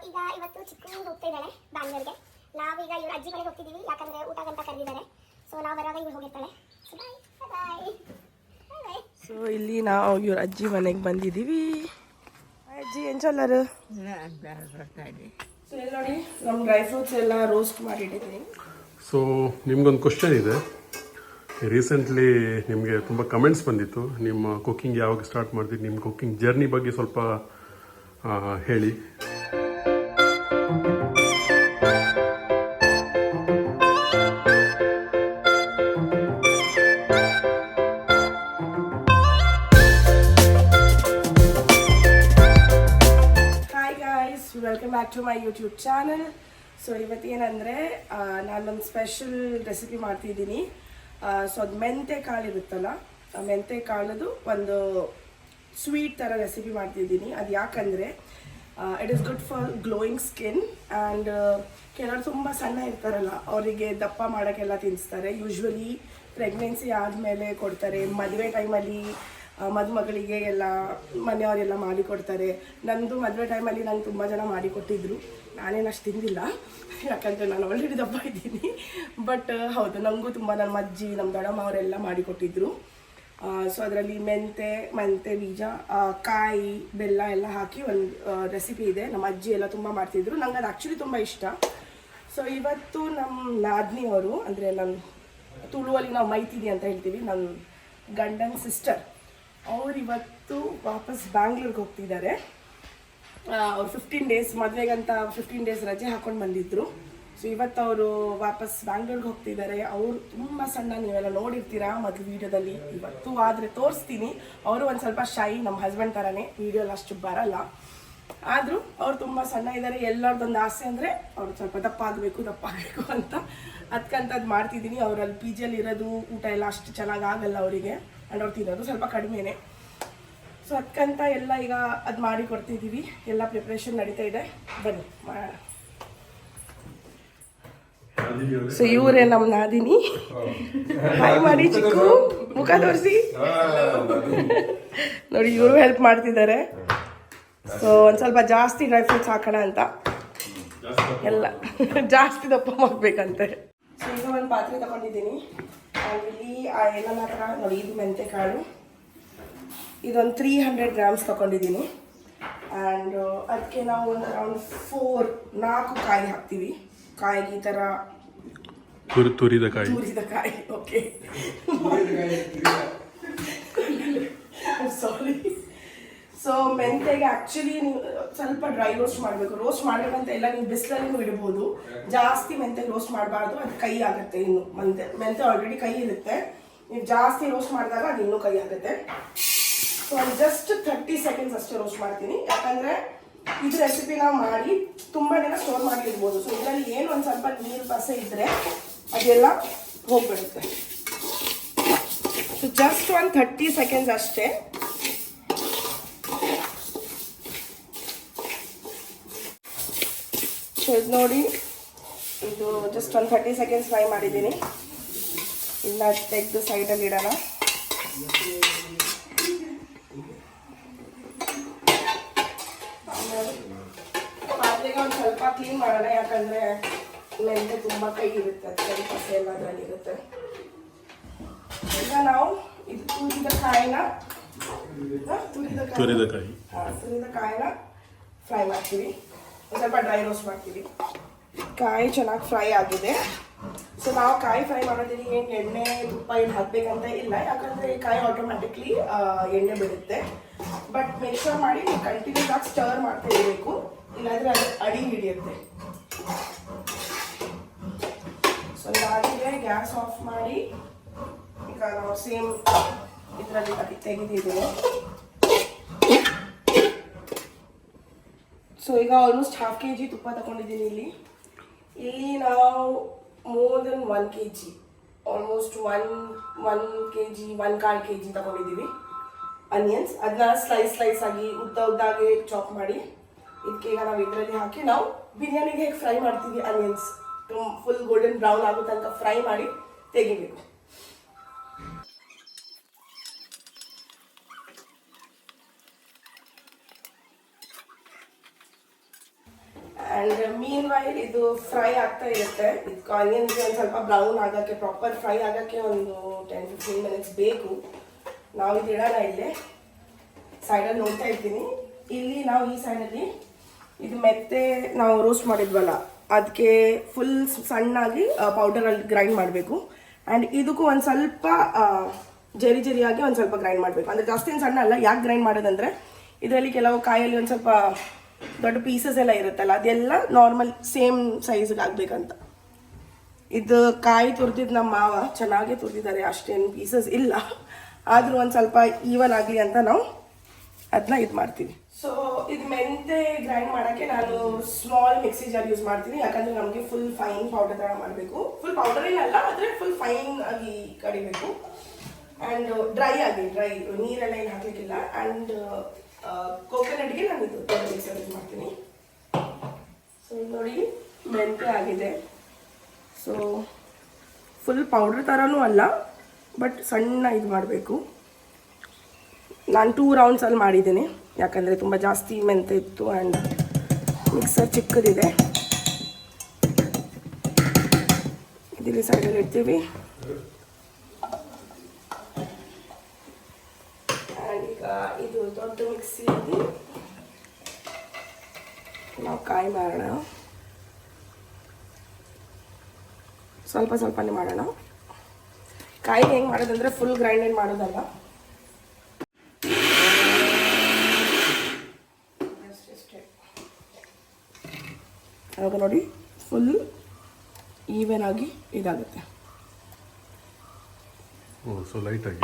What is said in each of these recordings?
ಈಗ ಇವತ್ತು ಚಿಕ್ಕು ಹೋಗ್ತಾ ಇದ್ದಾಳೆ ಬ್ಯಾಂಗ್ಳೂರ್ಗೆ. ನಾವೀಗ ಇವ್ರ ಅಜ್ಜಿ ಮನೆಗೆ ಹೋಗ್ತಿದ್ದೀವಿ, ಯಾಕಂದರೆ ಊಟಕ್ಕಂತ ಕರೆದಿದ್ದಾರೆ. ಸೊ ನಾವು ಬರುವಾಗ ಇವ್ರು ಹೋಗಿರ್ತಾಳೆ. ಸೊ ಬಾಯ್ ಬಾಯ್ ಬಾಯ್. ಸೊ ಇಲ್ಲಿ ನಾವು ಇವ್ರ ಅಜ್ಜಿ ಮನೆಗೆ ಬಂದಿದ್ದೀವಿ. ಅಜ್ಜಿ ಏನು ಚಲ್ಲರು. ಸೊ ಇಲ್ಲಿ ನೋಡಿ ನಮ್ಮ ಡ್ರೈ ಫ್ರೂಟ್ಸ್ ಎಲ್ಲ ರೋಸ್ಟ್ ಮಾಡಿಟ್ಟಿದ್ದೀನಿ. ಸೊ ನಿಮ್ಗೊಂದು ಕ್ವಶನ್ ಇದೆ. ರೀಸೆಂಟ್ಲಿ ನಿಮಗೆ ತುಂಬ ಕಮೆಂಟ್ಸ್ ಬಂದಿತ್ತು, ನಿಮ್ಮ ಕುಕ್ಕಿಂಗ್ ಯಾವಾಗ ಸ್ಟಾರ್ಟ್ ಮಾಡ್ತೀವಿ, ನಿಮ್ಮ ಕುಕ್ಕಿಂಗ್ ಜರ್ನಿ ಬಗ್ಗೆ ಸ್ವಲ್ಪ ಹೇಳಿ. Welcome back to my YouTube channel. So ಇವತ್ತೇನೆಂದರೆ ನಾನೊಂದು ಸ್ಪೆಷಲ್ ರೆಸಿಪಿ ಮಾಡ್ತಿದ್ದೀನಿ. ಸೊ ಅದು ಮೆಂತೆ ಕಾಳು ಇರುತ್ತಲ್ಲ, ಆ ಮೆಂತೆ ಕಾಳದು ಒಂದು ಸ್ವೀಟ್ ಥರ ರೆಸಿಪಿ ಮಾಡ್ತಿದ್ದೀನಿ. ಅದು ಯಾಕಂದರೆ it is good for glowing skin and ಕೆಲವರು ತುಂಬ ಸಣ್ಣ ಇರ್ತಾರಲ್ಲ, ಅವರಿಗೆ ದಪ್ಪ ಮಾಡೋಕ್ಕೆಲ್ಲ ತಿನ್ನಿಸ್ತಾರೆ. ಯೂಶ್ವಲಿ ಪ್ರೆಗ್ನೆನ್ಸಿ ಆದಮೇಲೆ ಕೊಡ್ತಾರೆ, ಮದುವೆ ಟೈಮಲ್ಲಿ ಮದುಮಗಳಿಗೆ ಎಲ್ಲ ಮನೆಯವರೆಲ್ಲ ಮಾಡಿಕೊಡ್ತಾರೆ. ನಂದು ಮದುವೆ ಟೈಮಲ್ಲಿ ನಂಗೆ ತುಂಬ ಜನ ಮಾಡಿಕೊಟ್ಟಿದ್ರು. ನಾನೇನು ಅಷ್ಟು ತಿಂದಿಲ್ಲ, ಯಾಕಂದರೆ ನಾನು ಆಲ್ರೆಡಿ ದಪ್ಪ ಇದ್ದೀನಿ. ಬಟ್ ಹೌದು, ನನಗೂ ತುಂಬ ನಮ್ಮ ಅಜ್ಜಿ ನಮ್ಮ ದೊಡ್ಡಮ್ಮ ಅವರೆಲ್ಲ ಮಾಡಿಕೊಟ್ಟಿದ್ರು. ಸೊ ಅದರಲ್ಲಿ ಮೆಂತೆ ಬೀಜ, ಕಾಯಿ, ಬೆಲ್ಲ ಎಲ್ಲ ಹಾಕಿ ಒಂದು ರೆಸಿಪಿ ಇದೆ. ನಮ್ಮ ಅಜ್ಜಿ ಎಲ್ಲ ತುಂಬ ಮಾಡ್ತಿದ್ರು, ನಂಗೆ ಅದು ಆ್ಯಕ್ಚುಲಿ ತುಂಬ ಇಷ್ಟ. ಸೊ ಇವತ್ತು ನಮ್ಮ ನಾದಿನಿಯವರು, ಅಂದರೆ ನನ್ನ ತುಳುವಲ್ಲಿ ನಾವು ಮೈತಿನಿ ಅಂತ ಹೇಳ್ತೀವಿ, ನನ್ನ ಗಂಡನ ಸಿಸ್ಟರ್, ಅವ್ರು ಇವತ್ತು ವಾಪಸ್ ಬ್ಯಾಂಗ್ಳೂರ್ಗೆ ಹೋಗ್ತಿದ್ದಾರೆ. ಅವ್ರು 15 ಡೇಸ್ ಮದುವೆಗಂತ 15 ಡೇಸ್ ರಜೆ ಹಾಕೊಂಡು ಬಂದಿದ್ದರು. ಸೊ ಇವತ್ತು ಅವರು ವಾಪಸ್ ಬ್ಯಾಂಗ್ಳೂರ್ಗೆ ಹೋಗ್ತಿದ್ದಾರೆ. ಅವರು ತುಂಬ ಸಣ್ಣ, ನೀವೆಲ್ಲ ನೋಡಿರ್ತೀರಾ ಮೊದಲು ವೀಡಿಯೋದಲ್ಲಿ. ಇವತ್ತು ಆದರೆ ತೋರಿಸ್ತೀನಿ. ಅವರು ಒಂದು ಸ್ವಲ್ಪ ಶೈ, ನಮ್ಮ ಹಸ್ಬೆಂಡ್ ಥರನೇ, ವೀಡಿಯೋಲ್ಲಿ ಅಷ್ಟು ಬರಲ್ಲ. ಆದರೂ ಅವ್ರು ತುಂಬ ಸಣ್ಣ ಇದ್ದಾರೆ. ಎಲ್ಲರದೊಂದು ಆಸೆ ಅಂದರೆ ಅವ್ರು ಸ್ವಲ್ಪ ದಪ್ಪ ಆಗಬೇಕು ಅಂತ. ಅದಕ್ಕಂಥದ್ದು ಮಾಡ್ತಿದ್ದೀನಿ. ಅವರಲ್ಲಿ ಪಿ ಜಿಯಲ್ಲಿ ಇರೋದು, ಊಟ ಎಲ್ಲ ಅಷ್ಟು ಚೆನ್ನಾಗಿ ಆಗಲ್ಲ ಅವರಿಗೆ, ಆ್ಯಂಡ್ ಅವ್ರು ತಿನ್ನೋದು ಸ್ವಲ್ಪ ಕಡಿಮೆನೇ. ಸೊ ಅದಕ್ಕಂತ ಎಲ್ಲ ಈಗ ಅದು ಮಾಡಿ ಕೊಡ್ತಿದ್ದೀವಿ. ಎಲ್ಲ ಪ್ರಿಪ್ರೇಷನ್ ನಡೀತಾ ಇದೆ, ಬನ್ನಿ ಮಾಡೋಣ. ಸೊ ಇವರೇ ನಮ್ಮ ನಾದಿನಿ. ಹಾಯ್ ಮಾಡಿ ಚಿಕ್ಕು, ಮುಖ ತೋರಿಸಿ ನೋಡಿ. ಇವರು ಹೆಲ್ಪ್ ಮಾಡ್ತಿದ್ದಾರೆ. ಸೊ ಒಂದು ಸ್ವಲ್ಪ ಜಾಸ್ತಿ ಡ್ರೈ ಫ್ರೂಟ್ಸ್ ಹಾಕೋಣ ಅಂತ, ಎಲ್ಲ ಜಾಸ್ತಿ ದಪ್ಪ ಮಾಡಬೇಕಂತೆ. ಸೊ ಈಗ ಒಂದು ಪಾತ್ರೆ ತಗೊಂಡಿದ್ದೀನಿ. ಇಲ್ಲಿ ಎಲ್ಲ ಮಾತ್ರ ನೋಡಿ, ಇದು ಮೆಂತೆ ಕಾಳು, ಇದೊಂದು 300 ಗ್ರಾಮ್ಸ್ ತಗೊಂಡಿದ್ದೀನಿ. ಆ್ಯಂಡ್ ಅದಕ್ಕೆ ನಾವು ಒಂದು ಅರೌಂಡ್ 4 ಕಾಯಿ ಹಾಕ್ತೀವಿ. ಕಾಯಿಗೆ ಈ ಥರ ತುರಿದ ಕಾಯಿ. ಓಕೆ, ಸಾರಿ. ಸೊ ಮೆಂತೆಗೆ ಆ್ಯಕ್ಚುಲಿ ನೀವು ಸ್ವಲ್ಪ ಡ್ರೈ ರೋಸ್ಟ್ ಮಾಡಬೇಕು. ರೋಸ್ಟ್ ಮಾಡಬೇಕಂತ ಎಲ್ಲ ನೀವು ಬಿಸಿಲಲ್ಲಿ ಇಡ್ಬೋದು. ಜಾಸ್ತಿ ಮೆಂತೆಗೆ ರೋಸ್ಟ್ ಮಾಡಬಾರ್ದು, ಅದು ಕೈ ಆಗುತ್ತೆ. ಇನ್ನು ಮೆಂತೆ ಆಲ್ರೆಡಿ ಕೈ ಇರುತ್ತೆ, ನೀವು ಜಾಸ್ತಿ ರೋಸ್ಟ್ ಮಾಡಿದಾಗ ಅದು ಇನ್ನೂ ಕೈ ಆಗುತ್ತೆ. ಸೊ ಅದು ಜಸ್ಟ್ 30 ಸೆಕೆಂಡ್ಸ್ ಅಷ್ಟೇ ರೋಸ್ಟ್ ಮಾಡ್ತೀನಿ, ಯಾಕಂದರೆ ಇದು ರೆಸಿಪಿ ನಾವು ಮಾಡಿ ತುಂಬ ದಿನ ಸ್ಟೋರ್ ಮಾಡಿ ಇಡ್ಬೋದು. ಸೊ ಇದರಲ್ಲಿ ಏನು ಒಂದು ಸ್ವಲ್ಪ ನೀರು ಪಸೆ ಇದ್ದರೆ ಅದೆಲ್ಲ ಹೋಗ್ಬಿಡುತ್ತೆ. ಸೊ ಜಸ್ಟ್ ಒಂದು 30 ಸೆಕೆಂಡ್ಸ್ ಅಷ್ಟೇ. ಸೊ ಇದು ನೋಡಿ, ಇದು ಜಸ್ಟ್ ಒಂದು 30 ಸೆಕೆಂಡ್ಸ್ ಫ್ರೈ ಮಾಡಿದ್ದೀನಿ. ಇನ್ನು ತೆಗೆದು ಸೈಡಲ್ಲಿ ಇಡೋಣ. ಪಾತ್ರೆಗೆ ಒಂದು ಸ್ವಲ್ಪ ಕ್ಲೀನ್ ಮಾಡೋಣ, ಯಾಕಂದರೆ ಮೆಂತೆ ತುಂಬ ಕೈ ಇರುತ್ತೆ, ಕೈ ಪಸೆ ಎಲ್ಲ ಅದರಲ್ಲಿ ಇರುತ್ತೆ. ಈಗ ನಾವು ಇದು ತುರಿದ ಕಾಯಿನ ಫ್ರೈ ಮಾಡ್ತೀವಿ. ಒಂದು ಸ್ವಲ್ಪ ಡ್ರೈ ರೋಸ್ಟ್ ಮಾಡ್ತೀವಿ. ಕಾಯಿ ಚೆನ್ನಾಗಿ ಫ್ರೈ ಆಗಿದೆ. ಸೊ ನಾವು ಕಾಯಿ ಫ್ರೈ ಮಾಡೋದಿಲ್ಲ, ಏನು ಎಣ್ಣೆ ತುಪ್ಪ ಏನು ಹಾಕಬೇಕಂತ ಇಲ್ಲ, ಯಾಕಂದರೆ ಕಾಯಿ ಆಟೋಮ್ಯಾಟಿಕ್ಲಿ ಎಣ್ಣೆ ಬಿಡುತ್ತೆ. ಬಟ್ ಮೇಕ್ ಶೋರ್ ಮಾಡಿ ನೀವು ಕಂಟಿನ್ಯೂಸ್ ಆಗಿ ಸ್ಟರ್ ಮಾಡ್ತಾ ಇರಬೇಕು, ಇಲ್ಲಾಂದರೆ ಅದು ಅಡಿ ಹಿಡಿಯುತ್ತೆ. ಸೊ ಇದಾಗಿದೆ, ಗ್ಯಾಸ್ ಆಫ್ ಮಾಡಿ ಈಗ ನಾವು ಸೇಮ್ ಇದರಲ್ಲಿ ತೆಗೆದಿದ್ದೀವಿ. ಸೊ ಈಗ ಆಲ್ಮೋಸ್ಟ್ 1/2 kg ತುಪ್ಪ ತಗೊಂಡಿದ್ದೀನಿ. ಇಲ್ಲಿ ನಾವು more than 1 kg, almost 1 kg 1/4 kg ತಗೊಂಡಿದ್ದೀವಿ ಅನಿಯನ್ಸ್. ಅದನ್ನ ಸ್ಲೈಸ್ ಆಗಿ ಉದ್ದಾಗಿ ಚಾಪ್ ಮಾಡಿ ಇದಕ್ಕೆ ಈಗ ನಾವು ಇದರಲ್ಲಿ ಹಾಕಿ ನಾವು ಬಿರಿಯಾನಿಗೆ ಹೇಗೆ ಫ್ರೈ ಮಾಡ್ತೀವಿ ಅನಿಯನ್ಸ್, ಫುಲ್ ಗೋಲ್ಡನ್ ಬ್ರೌನ್ ಆಗೋ ತನಕ ಫ್ರೈ ಮಾಡಿ ತೆಗಿಬೇಕು. ಆ್ಯಂಡ್ ಮೀನ್ ವೈಲ್ ಇದು ಫ್ರೈ ಆಗ್ತಾ ಇರುತ್ತೆ. ಇದಕ್ಕೆ ಆನಿಯನ್ಸ್ ಒಂದು ಸ್ವಲ್ಪ ಬ್ರೌನ್ ಆಗೋಕ್ಕೆ, ಪ್ರಾಪರ್ ಫ್ರೈ ಆಗೋಕ್ಕೆ ಒಂದು 10-15 ಮಿನಿಟ್ಸ್ ಬೇಕು. ನಾವು ಇದು ಇಡೋಣ ಇಲ್ಲೇ ಸೈಡಲ್ಲಿ ನೋಡ್ತಾ ಇರ್ತೀನಿ. ಇಲ್ಲಿ ನಾವು ಈ ಸೈಡಲ್ಲಿ ಇದು ಮೆತ್ತೆ ನಾವು ರೋಸ್ಟ್ ಮಾಡಿದ್ವಲ್ಲ ಅದಕ್ಕೆ ಫುಲ್ ಸಣ್ಣಾಗಿ ಪೌಡರಲ್ಲಿ ಗ್ರೈಂಡ್ ಮಾಡಬೇಕು. ಆ್ಯಂಡ್ ಇದಕ್ಕೂ ಒಂದು ಸ್ವಲ್ಪ ಜರಿ ಜರಿಯಾಗಿ ಒಂದು ಸ್ವಲ್ಪ ಗ್ರೈಂಡ್ ಮಾಡಬೇಕು. ಅಂದರೆ ಜಾಸ್ತಿ ಏನು ಸಣ್ಣ ಅಲ್ಲ. ಯಾಕೆ ಗ್ರೈಂಡ್ ಮಾಡೋದಂದರೆ ಇದರಲ್ಲಿ ಕೆಲವು ಕಾಯಲ್ಲಿ ಒಂದು ಸ್ವಲ್ಪ ದೊಡ್ಡ ಪೀಸಸ್ ಎಲ್ಲ ಇರುತ್ತಲ್ಲ, ಅದೆಲ್ಲ ನಾರ್ಮಲ್ ಸೇಮ್ ಸೈಜ್ಗೆ ಆಗಬೇಕಂತ. ಇದು ಕಾಯಿ ತುರಿದಿದ್ದು ನಮ್ಮ ಮಾವ ಚೆನ್ನಾಗಿ ತುರಿದಿದ್ದಾರೆ, ಅಷ್ಟೇನು ಪೀಸಸ್ ಇಲ್ಲ. ಆದರೂ ಒಂದು ಸ್ವಲ್ಪ ಈವನ್ ಆಗಲಿ ಅಂತ ನಾವು ಅದನ್ನ ಇದು ಮಾಡ್ತೀವಿ. ಸೊ ಇದು ಮೆಂತೆ ಗ್ರೈಂಡ್ ಮಾಡೋಕ್ಕೆ ನಾನು ಸ್ಮಾಲ್ ಮಿಕ್ಸಿ ಜಾರ್ ಯೂಸ್ ಮಾಡ್ತೀನಿ. ಯಾಕಂದರೆ ನಮಗೆ ಫುಲ್ ಫೈನ್ ಪೌಡರ್ ಥರ ಮಾಡಬೇಕು. ಫುಲ್ ಪೌಡರ್ ಏನಲ್ಲ, ಆದರೆ ಫುಲ್ ಫೈನ್ ಆಗಿ ಕಡಿಬೇಕು. ಆ್ಯಂಡ್ ಡ್ರೈ ನೀರೆಲ್ಲ ಏನು ಹಾಕಲಿಕ್ಕಿಲ್ಲ. ಆ್ಯಂಡ್ ಕೋಕೋನಟ್ಗೆ ನಾನು ಇದು ದೊಡ್ಡ ಮಿಕ್ಸರ್ ಯೂಸ್ ಮಾಡ್ತೀನಿ. ಸೊ ನೋಡಿ ಮೆಂತೆ ಆಗಿದೆ. ಸೊ ಫುಲ್ ಪೌಡ್ರ್ ಥರನೂ ಅಲ್ಲ, ಬಟ್ ಸಣ್ಣ ಇದು ಮಾಡಬೇಕು. ನಾನು 2 ರೌಂಡ್ಸಲ್ಲಿ ಮಾಡಿದ್ದೀನಿ, ಯಾಕಂದರೆ ತುಂಬ ಜಾಸ್ತಿ ಮೆಂತೆ ಇತ್ತು. ಆ್ಯಂಡ್ ಮಿಕ್ಸರ್ ಚಿಕ್ಕದಿದೆ, ಇದರಲ್ಲಿ ಸೈಡಲ್ಲಿ ಇಡ್ತೀವಿ. ಆ್ಯಂಡ್ ಈಗ ಇದು ದೊಡ್ಡ ಮಿಕ್ಸಿಯಲ್ಲಿ ನಾವು ಕಾಯಿ ಮಾಡೋಣ. ಸ್ವಲ್ಪ ಸ್ವಲ್ಪನೇ ಮಾಡೋಣ. ಕಾಯಿ ಹೆಂಗೆ ಮಾಡೋದಂದರೆ ಫುಲ್ ಗ್ರೈಂಡ್ ಮಾಡೋದಲ್ಲ. ಆಗ ನೋಡಿ ಫುಲ್ ಈವನ್ ಆಗಿ ಇದಾಗುತ್ತೆ. ಸೊ ಲೈಟಾಗಿ.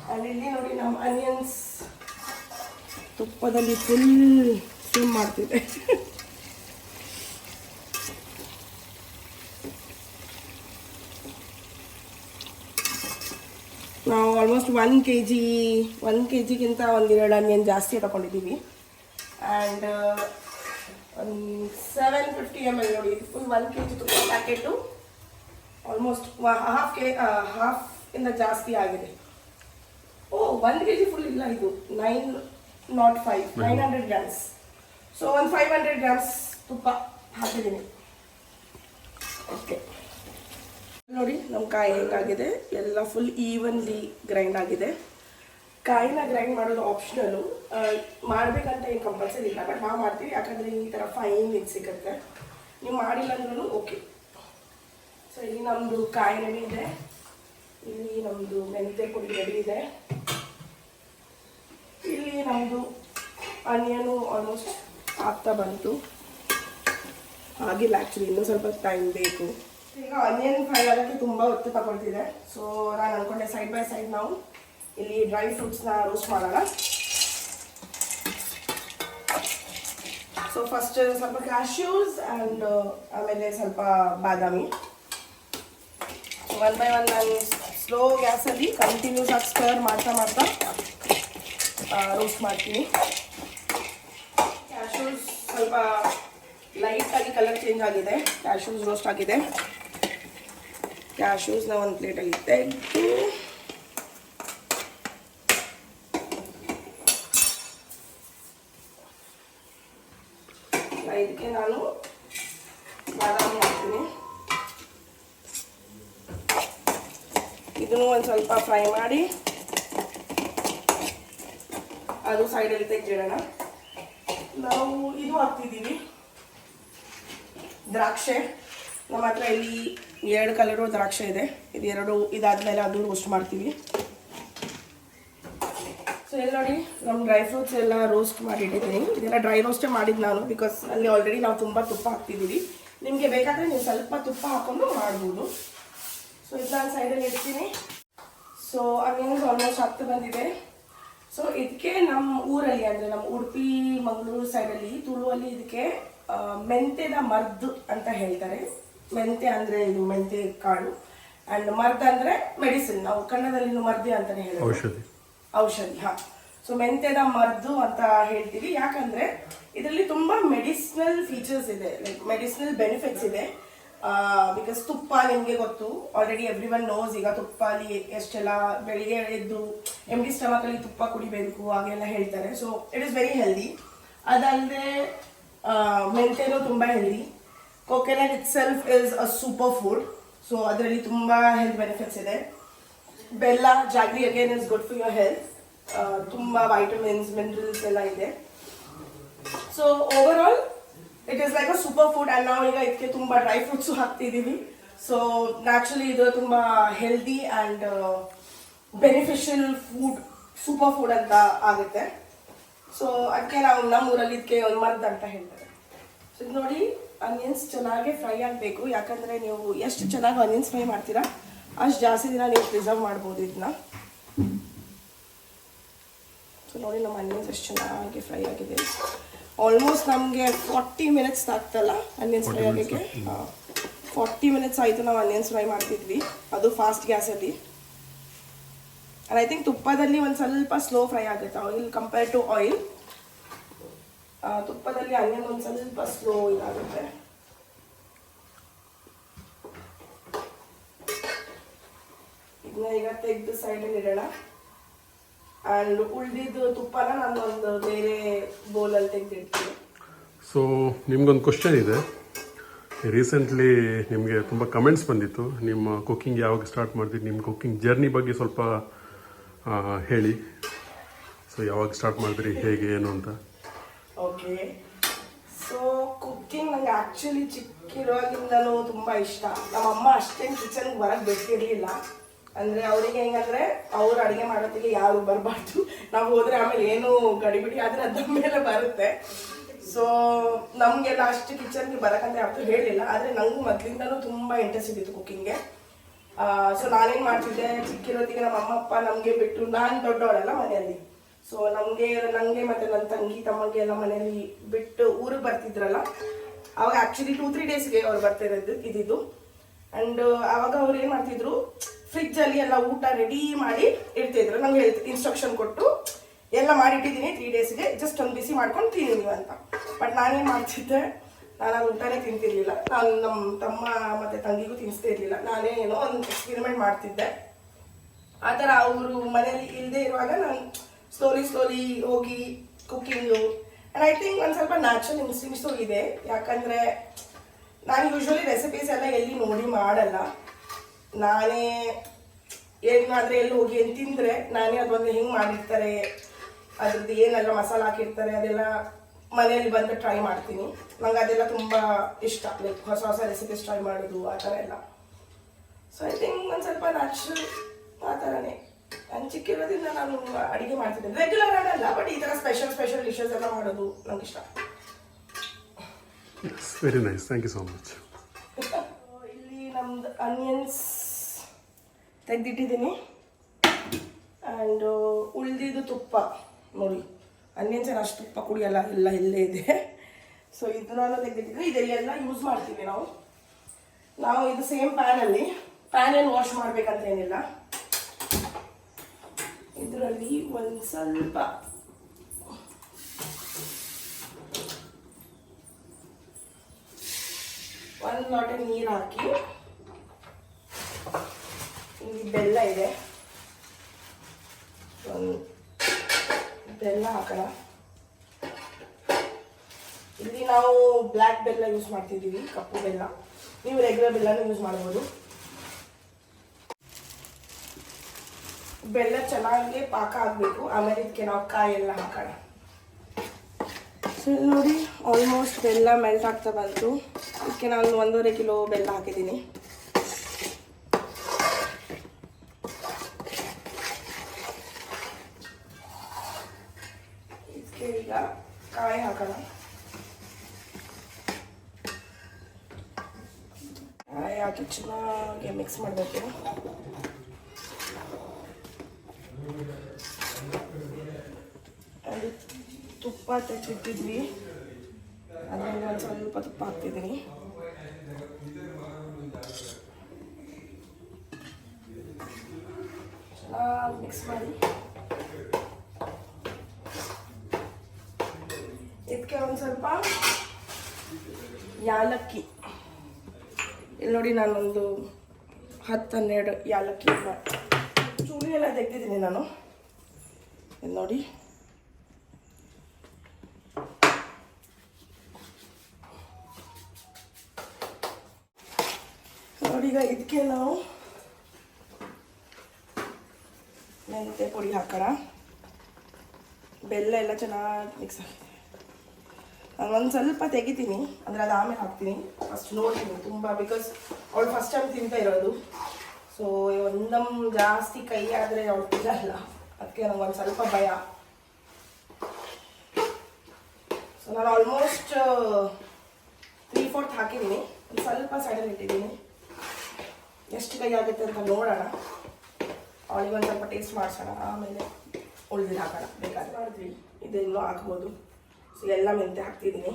ಆ್ಯಂಡ್ ಇಲ್ಲಿ ನೋಡಿ ನಮ್ಮ ಆನಿಯನ್ಸ್ ತುಪ್ಪದಲ್ಲಿ ಫುಲ್ ಸ್ವಿಮ್ ಮಾಡ್ತಿದೆ. ನಾವು ಆಲ್ಮೋಸ್ಟ್ 1 kg ಒಂದು 2 ಆನಿಯನ್ ಜಾಸ್ತಿ ತಗೊಂಡಿದ್ದೀವಿ. ಆ್ಯಂಡ್ ಒಂದು 750 ml ನೋಡಿ, ಫುಲ್ 1 kg ತುಪ್ಪ ಪ್ಯಾಕೆಟು ಆಲ್ಮೋಸ್ಟ್ ಹಾಫ್ ಇಂದ ಜಾಸ್ತಿ ಆಗಿದೆ. 1 kg ಫುಲ್ ಇಲ್ಲ, ಇದು 900 ಗ್ರಾಮ್ಸ್. ಸೊ ಒಂದು 500 ಗ್ರಾಮ್ಸ್ ತುಪ್ಪ ಹಾಕಿದ್ದೀನಿ. ಓಕೆ ನೋಡಿ ನಮ್ಮ ಕಾಯಿ ಹೆಂಗಾಗಿದೆ, ಎಲ್ಲ ಫುಲ್ ಈವನ್ಲಿ ಗ್ರೈಂಡ್ ಆಗಿದೆ. ಕಾಯಿನ ಗ್ರೈಂಡ್ ಮಾಡೋದು ಆಪ್ಷನಲು, ಮಾಡಬೇಕಂತ ಏನು ಕಂಪಲ್ಸರಿ ಇಲ್ಲ, ಬಟ್ ನಾವು ಮಾಡ್ತೀವಿ. ಯಾಕಂದರೆ ಈ ಥರ ಫೈನ್ ಇದು ಸಿಗುತ್ತೆ. ನೀವು ಮಾಡಿಲ್ಲ ಅಂದ್ರೂ ಓಕೆ. ಸೊ ಇಲ್ಲಿ ನಮ್ಮದು ಕಾಯಿ ರೆಡಿ ಇದೆ, ಇಲ್ಲಿ ನಮ್ಮದು ಮೆಂತೆ ಪುಡಿ ರೆಡಿ ಇದೆ, ಇಲ್ಲಿ ನಮ್ಮದು ಆನಿಯನು ಆಲ್ಮೋಸ್ಟ್ ಆಗ್ತಾ ಬಂತು. ಆಗಿಲ್ಲ ಆ್ಯಕ್ಚುಲಿ, ಇನ್ನೂ ಸ್ವಲ್ಪ ಟೈಮ್ ಬೇಕು. ಈಗ ಆನಿಯನ್ ಫ್ರೈ ಆಗೋಕ್ಕೆ ತುಂಬ ಹೊತ್ತು ತಗೊಳ್ತಿದೆ. ಸೊ ನಾನು ಅಂದ್ಕೊಂಡೆ ಸೈಡ್ ಬೈ ಸೈಡ್ ನಾವು ಇಲ್ಲಿ ಡ್ರೈ ಫ್ರೂಟ್ಸ್ನ ರೋಸ್ಟ್ ಮಾಡೋಣ. ಸೊ ಫಸ್ಟ್ ಸ್ವಲ್ಪ ಕ್ಯಾಶ್ಯೂಸ್ ಆ್ಯಂಡ್ ಆಮೇಲೆ ಸ್ವಲ್ಪ ಬಾದಾಮಿ. 1 by 1 ನಾನು ಸ್ಲೋ ಗ್ಯಾಸಲ್ಲಿ ಕಂಟಿನ್ಯೂಸ್ ಆಗಿ ಸ್ಟರ್ ಮಾಡ್ತಾ ರೋಸ್ಟ್ ಮಾಡ್ತೀನಿ. ಕ್ಯಾಶ್ಯೂಸ್ ಸ್ವಲ್ಪ ಲೈಟಾಗಿ ಕಲರ್ ಚೇಂಜ್ ಆಗಿದೆ, ಕ್ಯಾಶ್ಯೂಸ್ ರೋಸ್ಟ್ ಆಗಿದೆ. ಕ್ಯಾಶ್ಯೂಸ್ನ ಒಂದು ಪ್ಲೇಟಲ್ಲಿ ತೆಗೆದು ಇದಕ್ಕೆ ನಾನು ಬಾದಾಮಿ ಹಾಕ್ತೀನಿ. ಇದನ್ನು ಒಂದು ಸ್ವಲ್ಪ ಫ್ರೈ ಮಾಡಿ ಅದು ಸೈಡಲ್ಲಿ ತೆಗೆದಿಡೋಣ. ನಾವು ಇದು ಹಾಕ್ತಿದ್ದೀವಿ ದ್ರಾಕ್ಷೆ. ನಮ್ಮ ಹತ್ರ ಇಲ್ಲಿ 2 ಕಲರು ದ್ರಾಕ್ಷೆ ಇದೆ. ಇದು ಇದಾದ್ಮೇಲೆ ಅದು ರೋಸ್ಟ್ ಮಾಡ್ತೀವಿ. ಸೊ ಇಲ್ಲಿ ನೋಡಿ ನಮ್ಮ ಡ್ರೈ ಫ್ರೂಟ್ಸ್ ಎಲ್ಲ ರೋಸ್ಟ್ ಮಾಡಿಟ್ಟಿದ್ದೀನಿ. ಇದೆಲ್ಲ ಡ್ರೈ ರೋಸ್ಟೇ ಮಾಡಿದ್ದು ನಾನು, ಬಿಕಾಸ್ ಅಲ್ಲಿ ಆಲ್ರೆಡಿ ನಾವು ತುಂಬ ತುಪ್ಪ ಹಾಕ್ತಿದ್ದೀವಿ. ನಿಮಗೆ ಬೇಕಾದರೆ ನೀವು ಸ್ವಲ್ಪ ತುಪ್ಪ ಹಾಕ್ಕೊಂಡು ಮಾಡ್ಬೋದು. ಸೊ ಇದು ನಾನು ಸೈಡಲ್ಲಿ ಇಡ್ತೀನಿ. ಸೊ ಆನಿಯನ್ಸ್ ಆಲ್ಮೋಸ್ಟ್ ಆಗ್ತಾ ಬಂದಿದೆ. ಸೊ ಇದಕ್ಕೆ ನಮ್ಮ ಊರಲ್ಲಿ, ಅಂದರೆ ನಮ್ಮ ಉಡುಪಿ ಮಂಗಳೂರು ಸೈಡಲ್ಲಿ ತುಳುವಲ್ಲಿ ಇದಕ್ಕೆ ಮೆಂತೆದ ಮರ್ದು ಅಂತ ಹೇಳ್ತಾರೆ. ಮೆಂತೆ ಅಂದರೆ ಇದು ಮೆಂತೆ ಕಾಳು, ಆ್ಯಂಡ್ ಮರ್ದ್ ಅಂದರೆ ಮೆಡಿಸಿನ್. ನಾವು ಕನ್ನಡದಲ್ಲಿ ಮರ್ದೆ ಅಂತಲೇ ಹೇಳ್ತೀವಿ, ಔಷಧಿ. ಹಾಂ, ಸೊ ಮೆಂತೆದ ಮರ್ದು ಅಂತ ಹೇಳ್ತೀವಿ. ಯಾಕಂದರೆ ಇದರಲ್ಲಿ ತುಂಬ ಮೆಡಿಸಿನಲ್ ಫೀಚರ್ಸ್ ಇದೆ, ಲೈಕ್ ಮೆಡಿಸಿನಲ್ ಬೆನಿಫಿಟ್ಸ್ ಇದೆ. ಬಿಕಾಸ್ ತುಪ್ಪ ನಿಮಗೆ ಗೊತ್ತು, ಆಲ್ರೆಡಿ ಎವ್ರಿ ಒನ್ ನೋಸ್. ಈಗ ತುಪ್ಪಲ್ಲಿ ಎಷ್ಟೆಲ್ಲ ಬೆಳಿಗ್ಗೆ ಎದ್ದು ಎಂಟಿ ಸ್ಟಮಕಲ್ಲಿ ತುಪ್ಪ ಕುಡಿಬೇಕು ಹಾಗೆಲ್ಲ ಹೇಳ್ತಾರೆ. So it is very healthy. ಅದಲ್ಲದೆ ಮೆಂತೆನೂ ತುಂಬ healthy. Coconut it self is a super food. So ಅದರಲ್ಲಿ ತುಂಬ ಹೆಲ್ತ್ ಬೆನಿಫಿಟ್ಸ್ ಇದೆ. ಬೆಲ್ಲ, jaggery again is good for your health. ತುಂಬ ವೈಟಮಿನ್ಸ್, ಮಿನರಲ್ಸ್ ಎಲ್ಲ ಇದೆ. So over all it is like a super food. And ನಾವು ಈಗ ಇದಕ್ಕೆ ತುಂಬ ಡ್ರೈ ಫ್ರೂಟ್ಸು ಹಾಕ್ತಿದ್ದೀವಿ. ಸೊ ನ್ಯಾಚುರಲಿ ಇದು ತುಂಬ healthy and beneficial food, super food ಅಂತ ಆಗುತ್ತೆ. ಸೊ ಅದಕ್ಕೆ ನಾವು ನಮ್ಮೂರಲ್ಲಿ ಇದಕ್ಕೆ ಒಂದು ಮರದ ಅಂತ ಹೇಳ್ತಾರೆ. ಸೊ ಇದು ನೋಡಿ, ಆನಿಯನ್ಸ್ ಚೆನ್ನಾಗಿ ಫ್ರೈ ಆಗಬೇಕು. ಯಾಕಂದರೆ ನೀವು ಎಷ್ಟು ಚೆನ್ನಾಗಿ ಆನಿಯನ್ಸ್ ಫ್ರೈ ಮಾಡ್ತೀರಾ ಅಷ್ಟು ಜಾಸ್ತಿ ದಿನ ನೀವು ಪ್ರಿಸರ್ವ್ ಮಾಡ್ಬೋದು ಇದನ್ನ. ಸೊ ನೋಡಿ, ನಮ್ಮ ಆನಿಯನ್ಸ್ ಎಷ್ಟು ಚೆನ್ನಾಗಿ ಫ್ರೈ ಆಗಿದೆ. ಆಲ್ಮೋಸ್ಟ್ ನಮಗೆ 40 ಮಿನಿಟ್ಸ್ ಆಗ್ತಲ್ಲ ಆನಿಯನ್ಸ್ ಫ್ರೈ ಆಗೋಕ್ಕೆ. 40 ಮಿನಿಟ್ಸ್ ಆಯಿತು ನಾವು ಆನಿಯನ್ಸ್ ಫ್ರೈ ಮಾಡ್ತಿದ್ವಿ, ಅದು ಫಾಸ್ಟ್ ಗ್ಯಾಸಲ್ಲಿ. ಆ್ಯಂಡ್ ಐ ಥಿಂಕ್ ತುಪ್ಪದಲ್ಲಿ ಒಂದು ಸ್ವಲ್ಪ ಸ್ಲೋ ಫ್ರೈ ಆಗುತ್ತೆ ಆಯಿಲ್ ಕಂಪೇರ್ ಟು ಆಯಿಲ್. ತುಪ್ಪದಲ್ಲಿ ಆನಿಯನ್ ಒಂದು ಸ್ವಲ್ಪ ಸ್ಲೋ ಇದಾಗುತ್ತೆ. ಇದನ್ನ ಈಗ ತೆಗೆದು ಸೈಡಲ್ಲಿ ಇಡೋಣ. ಆ್ಯಂಡ್ ಉಳಿದಿದ್ದು ತುಪ್ಪನ ನಾನು ಒಂದು ಬೇರೆ ಬೌಲಲ್ಲಿ ತೆಗೆದಿಡ್ತೀನಿ. ಸೊ ನಿಮ್ಗೊಂದು ಕ್ವಶನ್ ಇದೆ. ರೀಸೆಂಟ್ಲಿ ನಿಮಗೆ ತುಂಬ ಕಮೆಂಟ್ಸ್ ಬಂದಿತ್ತು, ನಿಮ್ಮ ಕುಕ್ಕಿಂಗ್ ಯಾವಾಗ ಸ್ಟಾರ್ಟ್ ಮಾಡ್ತೀರಿ, ನಿಮ್ಮ ಕುಕ್ಕಿಂಗ್ ಜರ್ನಿ ಬಗ್ಗೆ ಸ್ವಲ್ಪ ಹೇಳಿ. ಸೊ ಯಾವಾಗ ಸ್ಟಾರ್ಟ್ ಮಾಡಿದ್ರಿ, ಹೇಗೆ, ಏನು ಅಂತ. ಓಕೆ, ಸೊ ಕುಕ್ಕಿಂಗ್ ನಂಗೆ ಆ್ಯಕ್ಚುಲಿ ಚಿಕ್ಕಿರುವಾಗಿಂದಲೂ ತುಂಬ ಇಷ್ಟ. ನಮ್ಮಮ್ಮ ಅಷ್ಟೇನು ಕಿಚನ್ಗೆ ಬರೋಕ್ಕೆ ಬಿಡ್ತಿರ್ಲಿಲ್ಲ. ಅಂದರೆ ಅವರಿಗೆ ಹೆಂಗಂದರೆ ಅವ್ರು ಅಡುಗೆ ಮಾಡೋದಕ್ಕೆ ಯಾರು ಬರಬಾರ್ದು, ನಾವು ಹೋದರೆ ಆಮೇಲೆ ಏನು ಗಡಿಬಿಡಿ ಆದರೆ ಅದ್ರ ಮೇಲೆ ಬರುತ್ತೆ. ಸೊ ನಮಗೆಲ್ಲ ಅಷ್ಟು ಕಿಚನ್ಗೆ ಬರೋಕ್ಕಂತ ಯಾವತ್ತೂ ಹೇಳಿಲ್ಲ. ಆದರೆ ನನಗೂ ಮೊದಲಿಂದಲೂ ತುಂಬ ಇಂಟ್ರೆಸ್ಟ್ ಇದ್ದಿತ್ತು ಕುಕ್ಕಿಂಗ್ಗೆ. ಸೊ ನಾನೇನು ಮಾಡ್ತಿದ್ದೆ, ಚಿಕ್ಕಿರೋದಿಗೆ ನಮ್ಮ ಅಮ್ಮ ಅಪ್ಪ ನಮಗೆ ಬಿಟ್ಟು, ನಾನು ದೊಡ್ಡವಳಲ್ಲ ಮನೆಯಲ್ಲಿ. ಸೊ ನನಗೆ ಮತ್ತು ನನ್ನ ತಂಗಿ ತಮ್ಮಗೆ ಎಲ್ಲ ಮನೆಯಲ್ಲಿ ಬಿಟ್ಟು ಊರಿಗೆ ಬರ್ತಿದ್ರಲ್ಲ, ಅವಾಗ ಆ್ಯಕ್ಚುಲಿ 2-3 ಡೇಸ್ಗೆ ಅವ್ರು ಇದ್ದಿದ್ದು. ಆ್ಯಂಡ್ ಆವಾಗ ಅವ್ರು ಏನು ಮಾಡ್ತಿದ್ರು, ಫ್ರಿಜ್ಜಲ್ಲಿ ಎಲ್ಲ ಊಟ ರೆಡಿ ಮಾಡಿ ಇಡ್ತಿದ್ರು. ನಂಗೆ ಇನ್ಸ್ಟ್ರಕ್ಷನ್ ಕೊಟ್ಟು ಎಲ್ಲ ಮಾಡಿಟ್ಟಿದ್ದೀನಿ 3 ಡೇಸ್ಗೆ, ಜಸ್ಟ್ ಒಂದು ಬಿಸಿ ಮಾಡ್ಕೊಂಡು ತಿನ್ನಿ ನೀವು ಅಂತ. ಬಟ್ ನಾನೇನು ಮಾಡ್ತಿದ್ದೆ, ನಾನು ಅದು ಊಟನೇ ತಿಂತಿರ್ಲಿಲ್ಲ. ನಾನು ನಮ್ಮ ತಮ್ಮ ಮತ್ತು ತಂಗಿಗೂ ತಿನ್ನಿಸ್ತಾ ಇರಲಿಲ್ಲ. ನಾನೇ ಏನೋ ಒಂದು ಎಕ್ಸ್ಪೆರಿಮೆಂಟ್ ಮಾಡ್ತಿದ್ದೆ. ಆ ಥರ ಅವರು ಮನೇಲಿ ಇಲ್ಲದೆ ಇರುವಾಗ ನಾನು ಸ್ಲೋಲಿ ಹೋಗಿ ಕುಕ್ಕಿಂಗು. ಆ್ಯಂಡ್ ಐ ಥಿಂಕ್ ಒಂದು ಸ್ವಲ್ಪ ನ್ಯಾಚುರಲ್ ಇನ್ಸ್ಟಿಂಕ್ಟ್ಸು ಇದೆ. ಯಾಕಂದರೆ ನಾನು ಯೂಶ್ವಲಿ ರೆಸಿಪೀಸ್ ಎಲ್ಲ ಎಲ್ಲಿ ನೋಡಿ ಮಾಡಲ್ಲ. ನಾನೇ ಏನಾದರೆ ಎಲ್ಲಿ ಹೋಗಿ ಏನು ತಿಂದರೆ ನಾನೇ ಅದೊಂದು ಹೆಂಗೆ ಮಾಡಿರ್ತಾರೆ, ಅದ್ರದ್ದು ಏನೆಲ್ಲ ಮಸಾಲೆ ಹಾಕಿರ್ತಾರೆ ಅದೆಲ್ಲ ಮನೆಯಲ್ಲಿ ಬಂದು ಟ್ರೈ ಮಾಡ್ತೀನಿ. ನಂಗೆ ಅದೆಲ್ಲ ತುಂಬ ಇಷ್ಟ, ಲೈಕ್ ಹೊಸ ರೆಸಿಪೀಸ್ ಟ್ರೈ ಮಾಡೋದು ಆ ಥರ ಎಲ್ಲ. ಸೊ ಐ ಥಿಂಕ್ ಒಂದು ಸ್ವಲ್ಪ ನ್ಯಾಚುರಲ್ ಆ ಥರನೇ. ನಾನು ಚಿಕ್ಕಿರೋದ್ರಿಂದ ನಾನು ಅಡುಗೆ ಮಾಡ್ತಿದ್ದೆ, ರೆಗ್ಯುಲರ್ ಮಾಡಲ್ಲ, ಬಟ್ ಈ ಥರ ಸ್ಪೆಷಲ್ ಡಿಶಸ್ ಎಲ್ಲ ಮಾಡೋದು ನಂಗೆ ಇಷ್ಟ. Very nice, thank you so much. ಇಲ್ಲಿ ನಮ್ದು ಆನಿಯನ್ಸ್ ತೆಗೆದಿಟ್ಟಿದ್ದೀನಿ. ಆ್ಯಂಡ್ ಉಳಿದಿದ್ದು ತುಪ್ಪ ನೋಡಿ, ಆನಿಯನ್ಸ್ ಏನು ಅಷ್ಟು ತುಪ್ಪ ಕುಡಿಯಲ್ಲ, ಎಲ್ಲ ಇಲ್ಲೇ ಇದೆ. ಸೊ ಇದನ್ನ ತೆಗೆದಿಟ್ಟಿದ್ದೀನಿ. ಇದೆಲ್ಲ ಯೂಸ್ ಮಾಡ್ತೀವಿ ನಾವು ಇದು ಸೇಮ್ ಪ್ಯಾನಲ್ಲಿ. ಪ್ಯಾನ್ ಏನು ವಾಶ್ ಮಾಡಬೇಕಂತ ಏನಿಲ್ಲ. ಇದರಲ್ಲಿ ಒಂದು ಸ್ವಲ್ಪ ಒಂದು ಲೋಟ ನೀರು ಹಾಕಿ, ಇಲ್ಲಿ ಬೆಲ್ಲ ಇದೆ, ಬೆಲ್ಲ ಹಾಕೋಣ. ಇಲ್ಲಿ ನಾವು ಬ್ಲ್ಯಾಕ್ ಬೆಲ್ಲ ಯೂಸ್ ಮಾಡ್ತಿದ್ದೀವಿ, ಕಪ್ಪು ಬೆಲ್ಲ. ನೀವು ರೆಗ್ಯುಲರ್ ಬೆಲ್ಲನೂ ಯೂಸ್ ಮಾಡ್ಬೋದು. ಬೆಲ್ಲ ಚೆನ್ನಾಗಿ ಪಾಕ ಆಗಬೇಕು, ಆಮೇಲೆ ಇದಕ್ಕೆ ನಾವು ಕಾಯಿ ಎಲ್ಲ ಹಾಕೋಣ. ಸೊ ಇಲ್ಲಿ ನೋಡಿ, ಆಲ್ಮೋಸ್ಟ್ ಬೆಲ್ಲ ಮೆಲ್ಟ್ ಆಗ್ತಾ ಬಂತು. ಇದಕ್ಕೆ ನಾನು 1.5 ಕಿಲೋ ಬೆಲ್ಲ ಹಾಕಿದ್ದೀನಿ. ಇದಕ್ಕೆ ಈಗ ಕಾಯಿ ಹಾಕೋಣ. ಕಾಯಿ ಹಾಕಿ ಚೆನ್ನಾಗಿ ಮಿಕ್ಸ್ ಮಾಡಬೇಕು. ಅದು ತುಪ್ಪ ತೆಗೆದಿಟ್ಟಿದ್ವಿ, ಅದರಲ್ಲಿ ಒಂದು ಸ್ವಲ್ಪ ತುಪ್ಪ ಹಾಕ್ತಿದ್ದೀನಿ. ಚೆನ್ನಾಗಿ ಮಿಕ್ಸ್ ಮಾಡಿ ಇದಕ್ಕೆ ಒಂದು ಸ್ವಲ್ಪ ಯಾಲಕ್ಕಿ, ಇಲ್ಲಿ ನೋಡಿ ನಾನೊಂದು 10-12 ಯಾಲಕ್ಕಿ ಚೂಳಿ ಎಲ್ಲ ತೆಗೆದಿದ್ದೀನಿ ನಾನು. ಇಲ್ಲಿ ನೋಡಿ, ಈಗ ಇದಕ್ಕೆ ನಾವು ಮೆಂತೆ ಪುಡಿ ಹಾಕೋಣ. ಬೆಲ್ಲ ಎಲ್ಲ ಚೆನ್ನಾಗಿ ಮಿಕ್ಸ್ ಆಗಿದೆ. ನಾನು ಒಂದು ಸ್ವಲ್ಪ ತೆಗಿತೀನಿ, ಅಂದರೆ ಅದು ಆಮೇಲೆ ಹಾಕ್ತೀನಿ. ಫಸ್ಟ್ ನೋಡ್ತೀನಿ ತುಂಬ, ಬಿಕಾಸ್ ಅವಳು ಫಸ್ಟ್ ಟೈಮ್ ತಿಂತಾ ಇರೋದು. ಸೊ ಒಂದಮ್ ಜಾಸ್ತಿ ಕೈ ಆದರೆ ಅವಳು ತಿನ್ನಲ್ಲ, ಅದಕ್ಕೆ ನನಗೆ ಒಂದು ಸ್ವಲ್ಪ ಭಯ. ಸೊ ನಾನು ಆಲ್ಮೋಸ್ಟ್ 3/4 ಹಾಕಿದ್ದೀನಿ. ಒಂದು ಸ್ವಲ್ಪ ಸೈಡಲ್ಲಿ ಇಟ್ಟಿದ್ದೀನಿ. ಎಷ್ಟು ಕೈ ಆಗುತ್ತೆ ಅಂತ ನೋಡೋಣ. ಅವಳಿಗೆ ಒಂದು ಸ್ವಲ್ಪ ಟೇಸ್ಟ್ ಮಾಡಿಸೋಣ, ಆಮೇಲೆ ಉಳಿದಿದ್ದು ಹಾಕೋಣ. ಬೇಕಾದ್ರೆ ಮಾಡಿದ್ವಿ, ಇದೆಲ್ಲೋ ಹಾಕ್ಬೋದು. ಸೊ ಎಲ್ಲ ಮೆಂತೆ ಹಾಕ್ತಿದ್ದೀನಿ.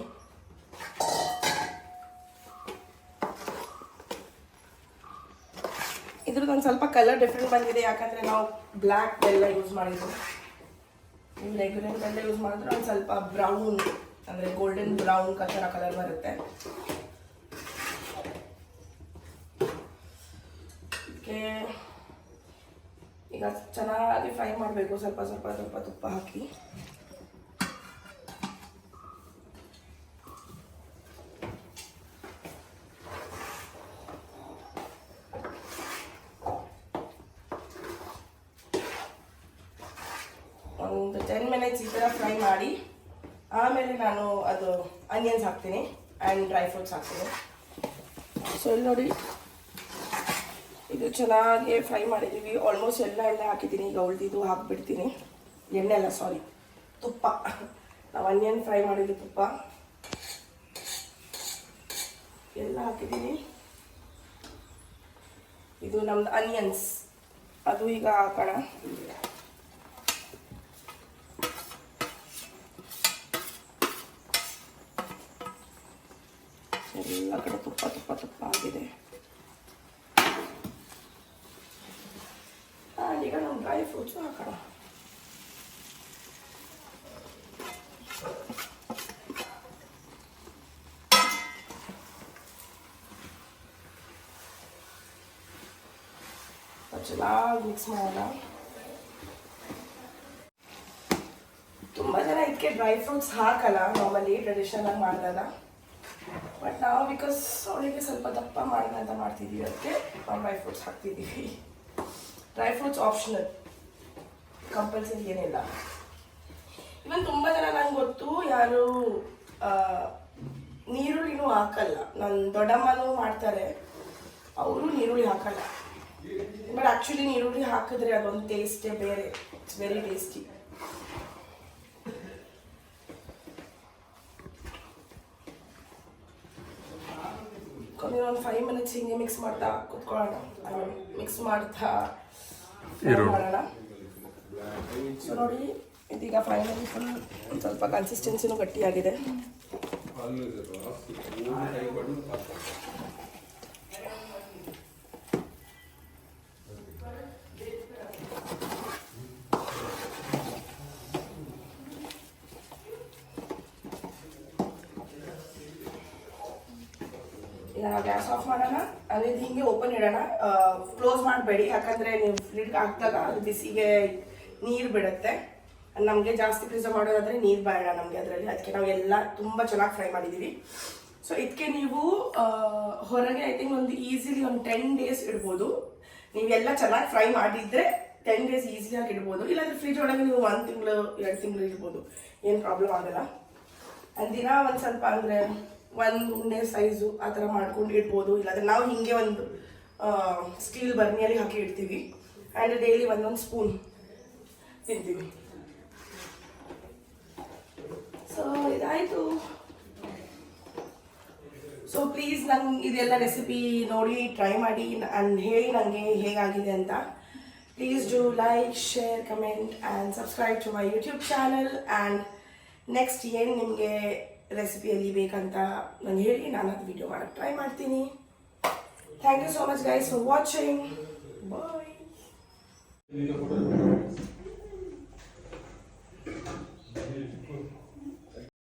ಇದ್ರದ್ದು ಒಂದು ಸ್ವಲ್ಪ ಕಲರ್ ಡಿಫ್ರೆಂಟ್ ಬಂದಿದೆ, ಯಾಕಂದರೆ ನಾವು ಬ್ಲ್ಯಾಕ್ ಬೆಲ್ಲ ಯೂಸ್ ಮಾಡಿದ್ದು. ನೀವು ರೆಗ್ಯುಲರ್ ಬೆಲ್ಲ ಯೂಸ್ ಮಾಡಿದ್ರೆ ಒಂದು ಸ್ವಲ್ಪ ಬ್ರೌನ್, ಅಂದರೆ ಗೋಲ್ಡನ್ ಬ್ರೌನ್ ಥರ ಕಲರ್ ಬರುತ್ತೆ. ಅದಕ್ಕೆ ಈಗ ಚೆನ್ನಾಗಿ ಫ್ರೈ ಮಾಡಬೇಕು. ಸ್ವಲ್ಪ ಸ್ವಲ್ಪ ಸ್ವಲ್ಪ ತುಪ್ಪ ಹಾಕಿ. ಒಂದು 10 ಮಿನಿಟ್ಸ್ ಈ ಥರ ಫ್ರೈ ಮಾಡಿ ಆಮೇಲೆ ನಾನು ಅದು ಆನಿಯನ್ಸ್ ಹಾಕ್ತೀನಿ ಆ್ಯಂಡ್ ಡ್ರೈ ಫ್ರೂಟ್ಸ್ ಹಾಕ್ತೀನಿ. ಸೊ ಇಲ್ಲಿ ನೋಡಿ, ಇದು ಚೆನ್ನಾಗಿ ಫ್ರೈ ಮಾಡಿದ್ದೀವಿ. ಆಲ್ಮೋಸ್ಟ್ ಎಲ್ಲ ಎಣ್ಣೆ ಹಾಕಿದ್ದೀನಿ. ಈಗ ಉಳಿದಿದ್ದು ಹಾಕ್ಬಿಡ್ತೀನಿ. ಎಣ್ಣೆ ಅಲ್ಲ, ಸಾರಿ, ತುಪ್ಪ. ನಾವು ಆನಿಯನ್ ಫ್ರೈ ಮಾಡಿದ್ದು ತುಪ್ಪ ಎಲ್ಲ ಹಾಕಿದ್ದೀನಿ. ಇದು ನಮ್ದು ಆನಿಯನ್ಸ್, ಅದು ಈಗ ಹಾಕೋಣ. ಎಲ್ಲ ಕಡೆ ತುಪ್ಪ ತುಪ್ಪ ತುಪ್ಪ ಆಗಿದೆ. ಈಗ ನಾವು ಡ್ರೈ ಫ್ರೂಟ್ಸು ಹಾಕೋಣ. ಚೆನ್ನಾಗಿ ಮಿಕ್ಸ್ ಮಾಡೋಣ. ತುಂಬ ಜನ ಇದಕ್ಕೆ ಡ್ರೈ ಫ್ರೂಟ್ಸ್ ಹಾಕಲ್ಲ ನಾರ್ಮಲಿ ಟ್ರೆಡಿಷನಲ್ ಆಗಿ ಮಾಡಿದಾಗ. ಬಟ್ ನಾವು ಬಿಕಾಸ್ ಅವಳಿಗೆ ಸ್ವಲ್ಪ ದಪ್ಪ ಮಾಡೋಣ ಅಂತ ಮಾಡ್ತಿದ್ದೀವಿ, ಅದಕ್ಕೆ ನಾವು ಡ್ರೈ ಫ್ರೂಟ್ಸ್ ಹಾಕ್ತಿದ್ದೀವಿ. ಡ್ರೈ ಫ್ರೂಟ್ಸ್ ಆಪ್ಷನಲ್, ಕಂಪಲ್ಸರಿ ಏನಿಲ್ಲ. ಇವನ್ ತುಂಬ ಜನ ನಂಗೆ ಗೊತ್ತು ಯಾರು ನೀರುಳ್ಳಿನೂ ಹಾಕಲ್ಲ. ನನ್ನ ದೊಡ್ಡಮ್ಮನೂ ಮಾಡ್ತಾರೆ, ಅವರು ನೀರುಳ್ಳಿ ಹಾಕಲ್ಲ. ಬಟ್ ಆ್ಯಕ್ಚುಲಿ ನೀರುಳ್ಳಿ ಹಾಕಿದ್ರೆ ಅದೊಂದು ಟೇಸ್ಟೇ ಬೇರೆ. It's very tasty. ಒಂದು 5 ಮಿನಿಟ್ಸ್ ಹಿಂಗೆ ಮಿಕ್ಸ್ ಮಾಡ್ತಾ ಕುತ್ಕೊಳ್ಳೋಣ. ಮಿಕ್ಸ್ ಮಾಡ್ತಾ ಮಾಡೋಣ. ಸೊ ನೋಡಿ, ಇದೀಗ ಫೈನಲಿ ಫುಲ್ ಒಂದು ಸ್ವಲ್ಪ ಕನ್ಸಿಸ್ಟೆನ್ಸಿನೂ ಗಟ್ಟಿಯಾಗಿದೆ. ಈಗ ನಾವು ಗ್ಯಾಸ್ ಆಫ್ ಮಾಡೋಣ. ಅದೇ ಹಿಂಗೆ ಓಪನ್ ಇಡೋಣ, ಕ್ಲೋಸ್ ಮಾಡಬೇಡಿ. ಯಾಕಂದರೆ ನೀವು ಫ್ರಿಡ್ಗೆ ಹಾಕಿದಾಗ ಅದು ಬಿಸಿಗೆ ನೀರು ಬಿಡುತ್ತೆ. ನಮಗೆ ಜಾಸ್ತಿ ಪ್ರಿಸರ್ವ್ ಮಾಡೋದಾದರೆ ನೀರು ಬೇಡ ನಮಗೆ ಅದರಲ್ಲಿ. ಅದಕ್ಕೆ ನಾವು ಎಲ್ಲ ತುಂಬ ಚೆನ್ನಾಗಿ ಫ್ರೈ ಮಾಡಿದ್ದೀವಿ. ಸೊ ಇದಕ್ಕೆ ನೀವು ಹೊರಗೆ ಐ ಥಿಂಕ್ ಒಂದು ಈಸಿಲಿ ಒಂದು 10 days ಇಡ್ಬೋದು. ನೀವೆಲ್ಲ ಚೆನ್ನಾಗಿ ಫ್ರೈ ಮಾಡಿದರೆ 10 days ಈಸಿಯಾಗಿ ಇಡ್ಬೋದು. ಇಲ್ಲಾಂದರೆ ಫ್ರಿಜ್ ಒಳಗೆ ನೀವು 1 ತಿಂಗಳು 2 ತಿಂಗಳು ಇಡ್ಬೋದು, ಏನು ಪ್ರಾಬ್ಲಮ್ ಆಗಲ್ಲ. ದಿನ ಒಂದು ಸ್ವಲ್ಪ ಅಂದರೆ 1 ಉಂಡೆ ಸೈಜು ಆ ಥರ ಮಾಡ್ಕೊಂಡು ಇಡ್ಬೋದು. ಇಲ್ಲಾಂದರೆ ನಾವು ಹೀಗೆ ಒಂದು ಸ್ಟೀಲ್ ಬರ್ನಿಯಲ್ಲಿ ಹಾಕಿ ಇಡ್ತೀವಿ. ಆ್ಯಂಡ್ ಡೈಲಿ ಒಂದೊಂದು ಸ್ಪೂನ್ ತಿಂತೀವಿ. ಸೊ ಇದಾಯಿತು. ಸೊ ಪ್ಲೀಸ್ ನಂಗೆ ಇದೆಲ್ಲ ರೆಸಿಪಿ ನೋಡಿ ಟ್ರೈ ಮಾಡಿ ಆ್ಯಂಡ್ ಹೇಳಿ ನನಗೆ ಹೇಗಾಗಿದೆ ಅಂತ. Please do like, share, comment and subscribe to my YouTube channel. And next ಏನು ನಿಮಗೆ ರೆಸಿಪಿಯಲ್ಲಿ ಬೇಕಂತ ನನಗೆ ಹೇಳಿ, ನಾನು ಅದು ವಿಡಿಯೋ ಮಾಡೋಕ್ಕೆ ಟ್ರೈ ಮಾಡ್ತೀನಿ. Thank you so much guys for watching. Bye.